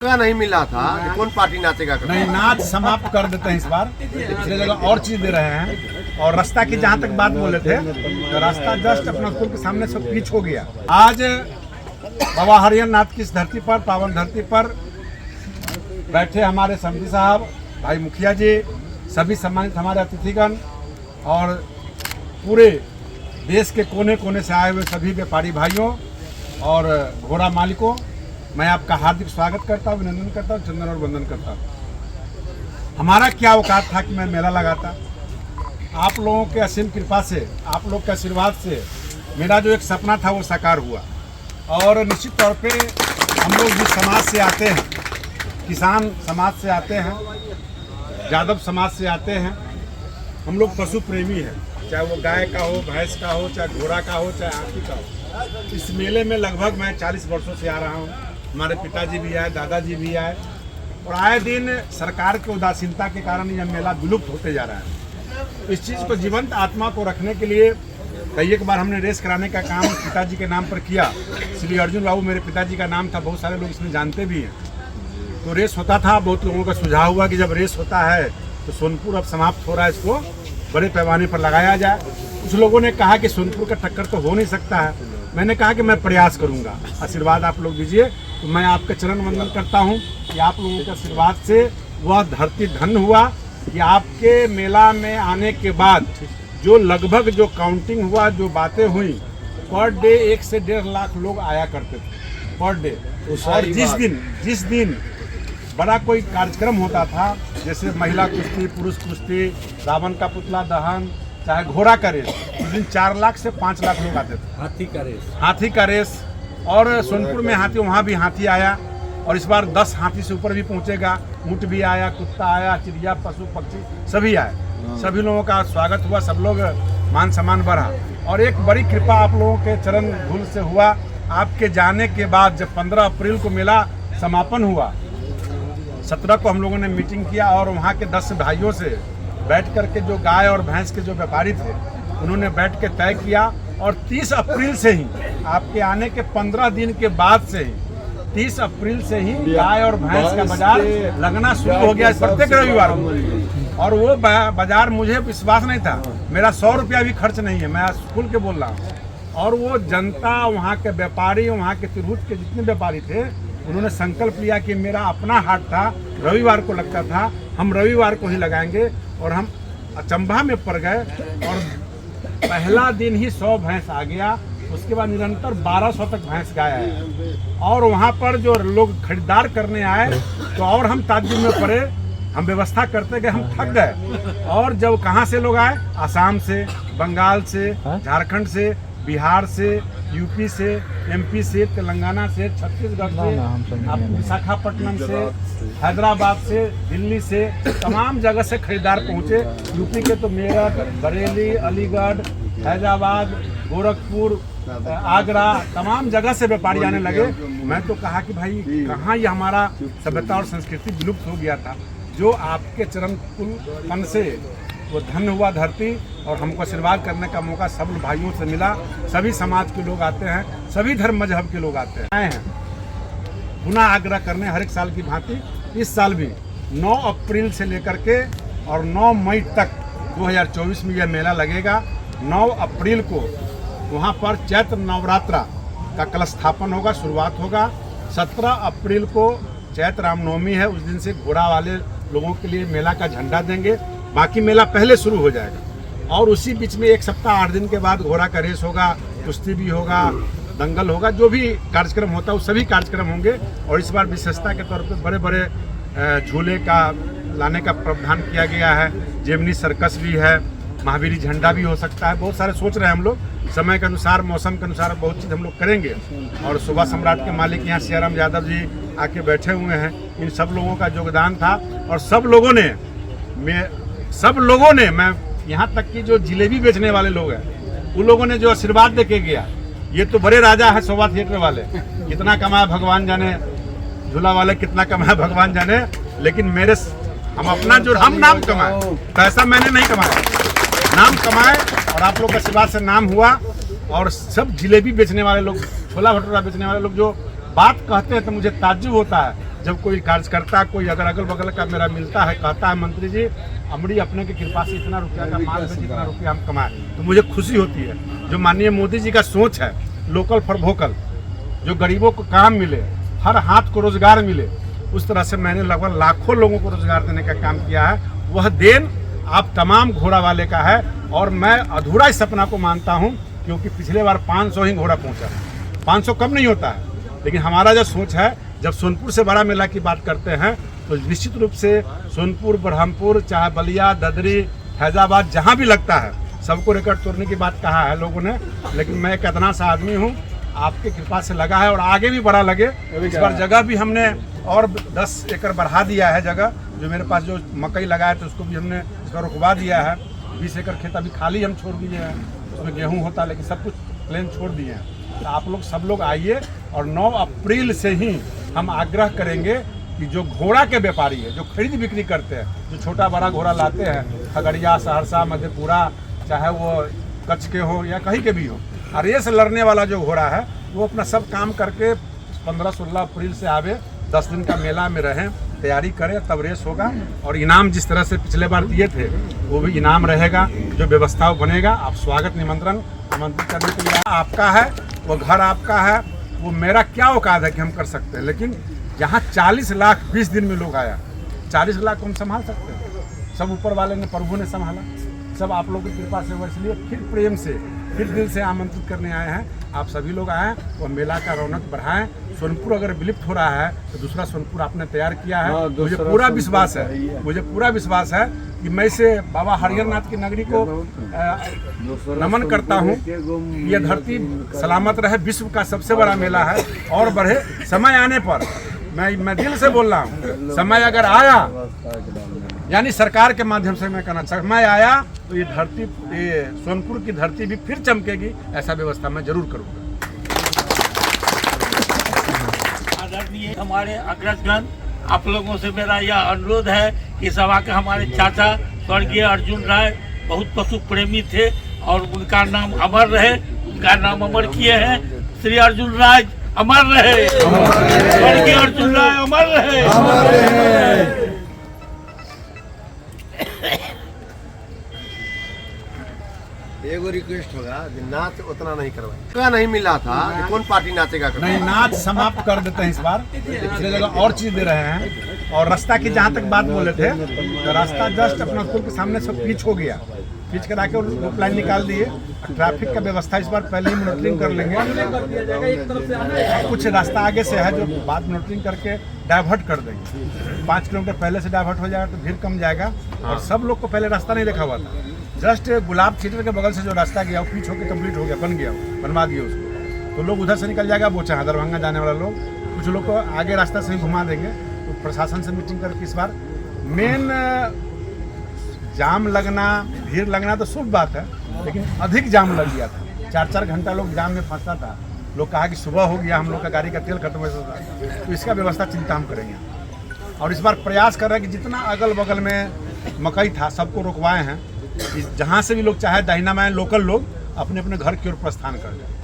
नहीं मिला था, कौन पार्टी नाचेगा? नहीं, नाच समाप्त कर देते हैं इस बार, इसलिए जगह और चीज दे रहे हैं। और रास्ता की जहाँ तक बात बोले थे, तो रास्ता जस्ट अपना स्कूल के सामने से पिच हो गया। आज बाबा हरिहर नाथ की इस धरती पर, पावन धरती पर बैठे हमारे समधी साहब, भाई मुखिया जी, सभी सम्मानित हमारे अतिथिगण और पूरे देश के कोने कोने से आए हुए सभी व्यापारी भाइयों और घोड़ा मालिकों, मैं आपका हार्दिक स्वागत करता हूँ, अभिनंदन करता हूँ, चंदन और वंदन करता हूँ। हमारा क्या औकात था कि मैं मेला लगाता। आप लोगों के असीम कृपा से, आप लोग के आशीर्वाद से मेरा जो एक सपना था वो साकार हुआ। और निश्चित तौर पे हम लोग जिस समाज से आते हैं, किसान समाज से आते हैं, यादव समाज से आते हैं, हम लोग पशु प्रेमी हैं, चाहे वो गाय का हो, भैंस का हो, चाहे घोड़ा का हो, चाहे हाथी का हो। इस मेले में लगभग मैं 40 वर्षों से आ रहा हूँ। हमारे पिताजी भी आए, दादाजी भी आए, और आए दिन सरकार की उदासीनता के कारण यह मेला विलुप्त होते जा रहा है। इस चीज़ को जीवंत आत्मा को रखने के लिए कई एक बार हमने रेस कराने का काम पिताजी के नाम पर किया। श्री अर्जुन बाबू मेरे पिताजी का नाम था, बहुत सारे लोग इसमें जानते भी हैं। तो रेस होता था, बहुत लोगों का सुझाव हुआ कि जब रेस होता है तो सोनपुर अब समाप्त हो रहा है, इसको बड़े पैमाने पर लगाया जाए। कुछ लोगों ने कहा कि सोनपुर का टक्कर तो हो नहीं सकता है। मैंने कहा कि मैं प्रयास करूंगा, आशीर्वाद आप लोग दीजिए। तो मैं आपका चरण वंदन करता हूं कि आप लोगों के आशीर्वाद से वह धरती धन्य हुआ कि आपके मेला में आने के बाद जो लगभग जो काउंटिंग हुआ, जो बातें हुई, पर डे 1 से 1.5 लाख लोग आया करते थे पर डे। और जिस दिन बड़ा कोई कार्यक्रम होता था, जैसे महिला कुश्ती, पुरुष कुश्ती, रावण का पुतला दहन, चाहे घोड़ा का रेस, उस दिन 4 लाख से 5 लाख लोग आते थे। हाथी का रेस और सोनपुर में हाथी, वहाँ भी हाथी आया, और इस बार 10 हाथी से ऊपर भी पहुँचेगा। ऊँट भी आया, कुत्ता आया, चिड़िया, पशु पक्षी सभी आए। सभी लोगों का स्वागत हुआ, सब लोग मान सम्मान बढ़ा। और एक बड़ी कृपा आप लोगों के चरण धूल से हुआ। आपके जाने के बाद जब 15 अप्रैल को मेला समापन हुआ, 17 को हम लोगों ने मीटिंग किया और वहाँ के 10 भाइयों से बैठ करके, जो गाय और भैंस के जो व्यापारी थे, उन्होंने बैठ के तय किया। और 30 अप्रैल से ही, आपके आने के 15 दिन के बाद से ही, 30 अप्रैल से ही गाय और भैंस का बाजार लगना शुरू हो गया प्रत्येक रविवार को। और वो बाजार, मुझे विश्वास नहीं था, मेरा 100 रुपया भी खर्च नहीं है, मैं खुल के बोल रहा हूँ। और वो जनता, वहाँ के व्यापारी, वहाँ के तिरहुत के जितने व्यापारी थे, उन्होंने संकल्प लिया कि मेरा अपना हाट था, रविवार को लगता था, हम रविवार को ही लगाएंगे। और हम अचंभा में पड़ गए और पहला दिन ही 100 भैंस आ गया। उसके बाद निरंतर 1200 तक भैंस गाय आया। और वहाँ पर जो लोग खरीदार करने आए तो और हम ताज्जुब में पड़े। हम व्यवस्था करते गए, हम थक गए। और जब कहाँ से लोग आए, आसाम से, बंगाल से, झारखंड से, बिहार से, यूपी से, एमपी से, तेलंगाना से, छत्तीसगढ़ से, विशाखापट्टनम से, हैदराबाद से, दिल्ली से, तमाम जगह से खरीदार पहुंचे। यूपी के तो मेरठ, बरेली, अलीगढ़, हैदराबाद, गोरखपुर, आगरा, तमाम जगह से व्यापारी आने लगे। मैं तो कहा कि भाई कहाँ ये हमारा सभ्यता और संस्कृति विलुप्त हो गया था। जो आपके चरण कुल से वो धन्य हुआ धरती, और हमको आशीर्वाद करने का मौका सब भाइयों से मिला। सभी समाज के लोग आते हैं, सभी धर्म मजहब के लोग आते हैं। आए हैं पुनः आग्रह करने, हर एक साल की भांति इस साल भी 9 अप्रैल से लेकर के और 9 मई तक 2024 में यह मेला लगेगा। 9 अप्रैल को वहाँ पर चैत्र नवरात्रा का कलश स्थापन होगा, शुरुआत होगा। 17 अप्रैल को चैत्र रामनवमी है, उस दिन से घोड़ा वाले लोगों के लिए मेला का झंडा देंगे। बाकी मेला पहले शुरू हो जाएगा। और उसी बीच में 1 सप्ताह 8 दिन के बाद घोड़ा का रेस होगा, कुश्ती भी होगा, दंगल होगा, जो भी कार्यक्रम होता है वो सभी कार्यक्रम होंगे। और इस बार विशेषता के तौर पे बड़े बड़े झूले का लाने का प्रावधान किया गया है। जेमनी सर्कस भी है, महावीरी झंडा भी हो सकता है। बहुत सारे सोच रहे हैं हम लोग, समय के अनुसार, मौसम के अनुसार बहुत चीज़ हम लोग करेंगे। और सुबह सम्राट के मालिक यहाँ सियाराम यादव जी आके बैठे हुए हैं। इन सब लोगों का योगदान था। और सब लोगों ने मैं यहाँ तक कि जो जिलेबी बेचने वाले लोग हैं, उन लोगों ने जो आशीर्वाद दे के गया। ये तो बड़े राजा है शोभा थिएटर वाले, कितना कमाया भगवान जाने, झूला वाले कितना कमाया भगवान जाने। लेकिन हम अपना जो हम नाम कमाए, पैसा मैंने नहीं कमाया, नाम कमाए। और आप लोग के आशीर्वाद से नाम हुआ। और सब जिलेबी बेचने वाले लोग, छोला भटूरा बेचने वाले लोग जो बात कहते हैं तो मुझे ताज्जुब होता है। जब कोई कार्यकर्ता कोई अगर अगल बगल का मेरा मिलता है, कहता है मंत्री जी अमड़ी अपने के कृपा से इतना रुपया का माल है, जितना रुपया हम कमाए, तो मुझे खुशी होती है। जो माननीय मोदी जी का सोच है लोकल फॉर वोकल, जो गरीबों को काम मिले, हर हाथ को रोजगार मिले, उस तरह से मैंने लगभग लाखों लोगों को रोजगार देने का काम किया है। वह देन आप तमाम घोड़ा वाले का है और मैं अधूरा इस सपना को मानता हूं, क्योंकि पिछले बार 500 ही घोड़ा पहुंचा, 500 कम नहीं होता है। लेकिन हमारा जो सोच है, जब सोनपुर से बड़ा मेला की बात करते हैं तो निश्चित रूप से सोनपुर, ब्रह्मपुर, चाहे बलिया, ददरी, फैजाबाद, जहाँ भी लगता है सबको रिकॉर्ड तोड़ने की बात कहा है लोगों ने। लेकिन मैं एक इतना सा आदमी हूँ, आपके कृपा से लगा है और आगे भी बड़ा लगे। इस बार जगह भी हमने और 10 एकड़ बढ़ा दिया है। जगह जो मेरे पास जो मकई लगाया था उसको भी हमने इस बार रुकवा दिया है। 20 एकड़ खेत अभी खाली हम छोड़ दिए हैं, उसमें गेहूँ होता, लेकिन सब कुछ प्लेन छोड़ दिए हैं। तो आप लोग सब लोग आइए और 9 अप्रैल से ही हम आग्रह करेंगे कि जो घोड़ा के व्यापारी है, जो खरीद बिक्री करते हैं, जो छोटा बड़ा घोड़ा लाते हैं खगड़िया, सहरसा, मधेपुरा, चाहे वो कच्छ के हो या कहीं के भी हो, और रेस लड़ने वाला जो घोड़ा है वो अपना सब काम करके 15-16 अप्रैल से आवे, 10 दिन का मेला में रहें, तैयारी करें, तब रेस होगा। और इनाम जिस तरह से पिछले बार दिए थे वो भी इनाम रहेगा, जो व्यवस्था बनेगा। आप स्वागत निमंत्रण आमंत्रित करने के लिए आपका है, वो घर आपका है, वो मेरा क्या औकात है कि हम कर सकते हैं। लेकिन यहाँ 40 लाख 20 दिन में लोग आया, 40 लाख को हम संभाल सकते हैं। सब ऊपर वाले ने, प्रभु ने संभाला, सब आप लोगों की कृपा से। वो इसलिए फिर प्रेम से, फिर दिल से आमंत्रित करने आए हैं। आप सभी लोग आएँ और मेला का रौनक बढ़ाएं। सोनपुर अगर विलुप्त हो रहा है तो दूसरा सोनपुर आपने तैयार किया है। मुझे पूरा विश्वास है कि मैं इसे बाबा हरिहरनाथ की नगरी को नमन करता हूँ। ये धरती सलामत रहे, विश्व का सबसे बड़ा मेला है और बढ़े। समय आने पर मैं दिल से बोल रहा हूँ, समय अगर आया, यानी सरकार के माध्यम से मैं कहना चाहता, समय आया तो ये धरती, ये सोनपुर की धरती भी फिर चमकेगी। ऐसा व्यवस्था मैं जरूर करूँगा। आदरणीय हमारे अग्रजगण, आप लोगों से मेरा यह अनुरोध है कि सभा के हमारे चाचा स्वर्गीय अर्जुन राय बहुत पशु प्रेमी थे और उनका नाम अमर रहे, उनका नाम अमर किए हैं। श्री अर्जुन राय अमर रहे, स्वर्गीय अर्जुन राय अमर रहे। एगो रिक्वेस्ट होगा कि नाच उतना नहीं करवाए, नहीं मिला था कि कौन पार्टी नाचेगा नहीं, नाच समाप्त कर देते हैं इस बार। पिछले जगह और चीज दे रहे हैं। और रास्ता की जहाँ तक बात बोले थे, तो रास्ता जस्ट अपना स्कूल के सामने से पिच हो गया, पिच करा के रूप लाइन निकाल दिए। ट्रैफिक का व्यवस्था इस बार पहले ही मॉनिटरिंग कर लेंगे। कुछ रास्ता आगे से है जो बाद मॉनिटरिंग करके डाइवर्ट कर देंगे। 5 किलोमीटर पहले से डाइवर्ट हो जाएगा तो भीड़ कम जाएगा। और सब लोग को पहले रास्ता नहीं देखा हुआ था, जस्ट गुलाब थिएटर के बगल से जो रास्ता गया वो पिच होकर कंप्लीट हो गया, बन गया, बनवा दिया उसको। तो लोग उधर से निकल जाएगा, बोचा दरभंगा जाने वाला लोग, कुछ लोग को आगे रास्ता से ही घुमा देंगे। तो प्रशासन से मीटिंग करके इस बार मेन जाम लगना, भीड़ लगना तो शुभ बात है, लेकिन अधिक जाम लग गया था। 4-4 घंटा लोग जाम में फंसता था। लोग कहा कि सुबह हो गया, हम लोग का गाड़ी का तेल खत्म हो था। तो इसका व्यवस्था चिंता हम करेंगे। और इस बार प्रयास कर रहे हैं कि जितना अगल बगल में मकई था सबको रुकवाए हैं, जहाँ से भी लोग चाहे दाहिना बाएं लोकल लोग अपने अपने घर की ओर प्रस्थान कर जाए।